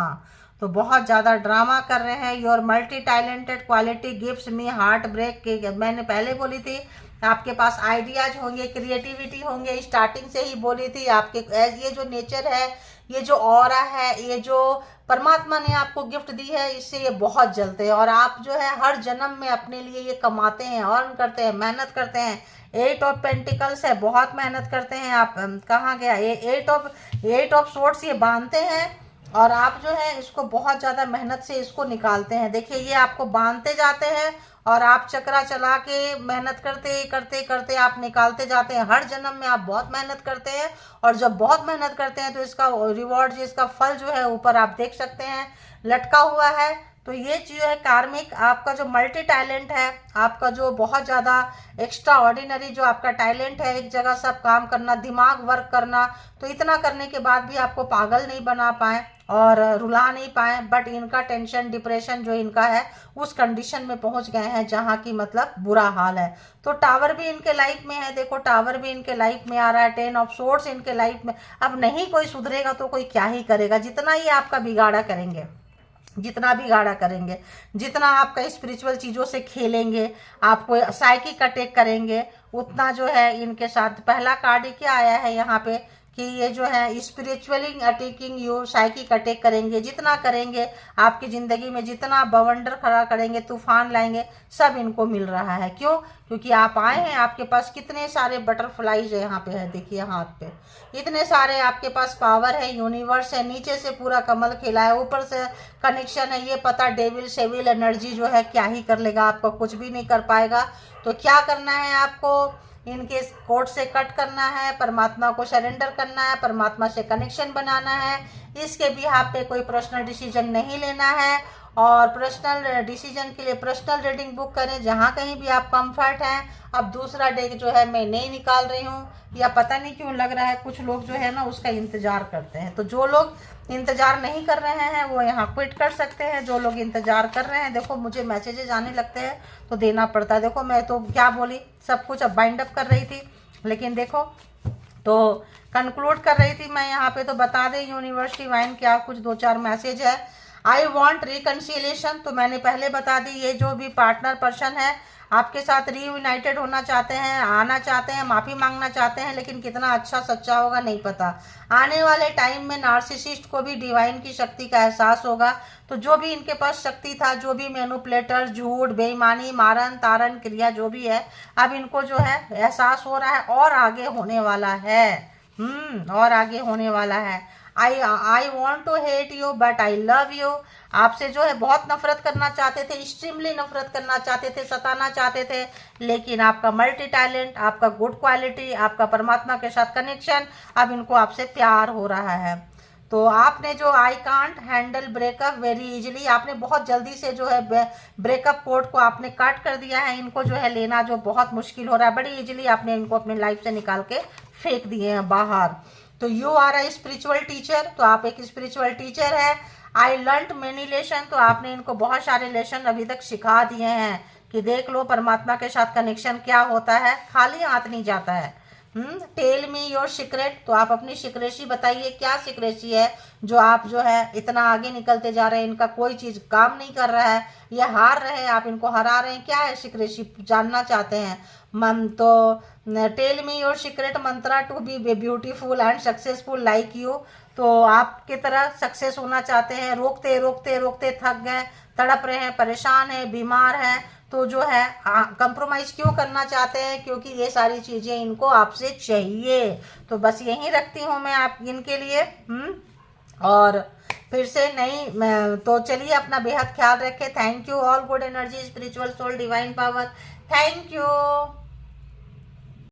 तो बहुत ज़्यादा ड्रामा कर रहे हैं। Your multi talented quality gives me heartbreak के, मैंने पहले बोली थी आपके पास आइडियाज होंगे, क्रिएटिविटी होंगे, स्टार्टिंग से ही बोली थी। आपके ये जो नेचर है, ये जो ऑरा है, ये जो परमात्मा ने आपको गिफ्ट दी है, इससे ये बहुत जलते हैं। और आप जो है हर जन्म में अपने लिए ये कमाते हैं, अर्न करते हैं, मेहनत करते हैं। 8 ऑफ पेंटिकल्स है, बहुत मेहनत करते हैं आप। कहाँ गया ये 8 ऑफ सोर्ड्स, ये बांधते हैं और आप जो है इसको बहुत ज़्यादा मेहनत से इसको निकालते हैं। देखिए ये आपको बांधते जाते हैं और आप चक्रा चला के मेहनत करते करते करते आप निकालते जाते हैं। हर जन्म में आप बहुत मेहनत करते हैं और जब बहुत मेहनत करते हैं तो इसका रिवॉर्ड, इसका फल जो है ऊपर आप देख सकते हैं लटका हुआ है। तो ये जो है कार्मिक, आपका जो मल्टी टैलेंट है, आपका जो बहुत ज़्यादा एक्स्ट्रा ऑर्डिनरी जो आपका टैलेंट है, एक जगह सब काम करना, दिमाग वर्क करना, तो इतना करने के बाद भी आपको पागल नहीं बना पाए और रुला नहीं पाए, बट इनका टेंशन डिप्रेशन जो इनका है उस कंडीशन में पहुंच गए हैं जहां की मतलब बुरा हाल है। तो टावर भी इनके लाइफ में है, देखो टावर भी इनके लाइफ में आ रहा है, 10 ऑफ सोर्ड्स इनके लाइफ में। अब नहीं कोई सुधरेगा तो कोई क्या ही करेगा, जितना ही आपका बिगाड़ा करेंगे, जितना भी गाढ़ा करेंगे, जितना आपका स्पिरिचुअल चीज़ों से खेलेंगे, आपको साइकिक अटैक करेंगे, उतना जो है इनके साथ। पहला कार्ड क्या आया है यहाँ पे कि ये जो है spiritually attacking you, psychic attack करेंगे, जितना करेंगे आपकी ज़िंदगी में, जितना बवंडर खड़ा करेंगे, तूफान लाएंगे, सब इनको मिल रहा है। क्यों? क्योंकि आप आए हैं, आपके पास कितने सारे बटरफ्लाईज है यहाँ पे है, देखिए हाथ पे इतने सारे आपके पास पावर है, यूनिवर्स है, नीचे से पूरा कमल खिला है, ऊपर से कनेक्शन है। ये पता डेविल सेविल एनर्जी जो है क्या ही कर लेगा, आपको कुछ भी नहीं कर पाएगा। तो क्या करना है आपको? इनके कोर्ट से कट करना है, परमात्मा को सरेंडर करना है, परमात्मा से कनेक्शन बनाना है। इसके भी आप पे कोई पर्सनल डिसीजन नहीं लेना है और पर्सनल डिसीजन के लिए पर्सनल रीडिंग बुक करें जहाँ कहीं भी आप कंफर्ट हैं। अब दूसरा डेक जो है मैं नहीं निकाल रही हूँ, या पता नहीं क्यों लग रहा है कुछ लोग जो है ना उसका इंतजार करते हैं। तो जो लोग इंतजार नहीं कर रहे हैं वो यहाँ क्विट कर सकते हैं। जो लोग इंतजार कर रहे हैं, देखो मुझे मैसेजेस आने लगते हैं तो देना पड़ता है। देखो मैं तो क्या बोली, सब कुछ अब बाइंड अप कर रही थी, लेकिन देखो तो कंक्लूड कर रही थी मैं यहाँ पे। तो बता दें यूनिवर्स डिवाइन क्या कुछ 2-4 मैसेज है। आई वॉन्ट रिकन्सिलेशन, तो मैंने पहले बता दी, ये जो भी पार्टनर पर्सन है आपके साथ रीयूनाइटेड होना चाहते हैं, आना चाहते हैं, माफ़ी मांगना चाहते हैं, लेकिन कितना अच्छा सच्चा होगा नहीं पता। आने वाले टाइम में नार्सिसिस्ट को भी डिवाइन की शक्ति का एहसास होगा। तो जो भी इनके पास शक्ति था, जो भी मैनिपुलेटर, झूठ, बेईमानी, मारन तारन क्रिया जो भी है, अब इनको जो है एहसास हो रहा है और आगे होने वाला है। और आगे होने वाला है। I want to hate you but I love you, आपसे जो है बहुत नफरत करना चाहते थे, एक्सट्रीमली नफरत करना चाहते थे, सताना चाहते थे, लेकिन आपका मल्टी टैलेंट, आपका गुड क्वालिटी, आपका परमात्मा के साथ कनेक्शन, अब इनको आपसे प्यार हो रहा है। तो आपने जो I can't handle breakup very easily, आपने बहुत जल्दी से जो है ब्रेकअप कोड को आपने काट कर दिया है। इनको जो है लेना जो बहुत मुश्किल हो रहा है, बड़ी इजीली आपने इनको अपनी लाइफ से निकाल के फेंक दिए हैं बाहर। तो you are a spiritual teacher, तो आप एक स्पिरिचुअल टीचर है। आई लर्नड मेनी लेसन, तो आपने इनको बहुत सारे लेसन अभी तक सिखा दिए हैं कि देख लो परमात्मा के साथ कनेक्शन क्या होता है, खाली हाथ नहीं जाता है। टेल मी योर सीक्रेट, तो आप अपनी सीक्रेसी बताइए, क्या सीक्रेसी है जो आप जो है इतना आगे निकलते जा रहे हैं, इनका कोई चीज काम नहीं कर रहा है, ये हार रहे हैं, आप इनको हरा रहे हैं, क्या है सीक्रेसी जानना चाहते हैं। तो tell me your secret mantra to be beautiful and successful like you, तो आपके तरह सक्सेस होना चाहते हैं, रोकते रोकते रोकते थक गए, तड़प रहे हैं, परेशान है, बीमार है, तो जो है कंप्रोमाइज क्यों करना चाहते हैं, क्योंकि ये सारी चीजें इनको आपसे चाहिए। तो बस यही रखती हूँ मैं आप इनके लिए। और फिर से नहीं तो चलिए अपना बेहद ख्याल रखें। Thank you all good energy, spiritual soul, divine power, thank you.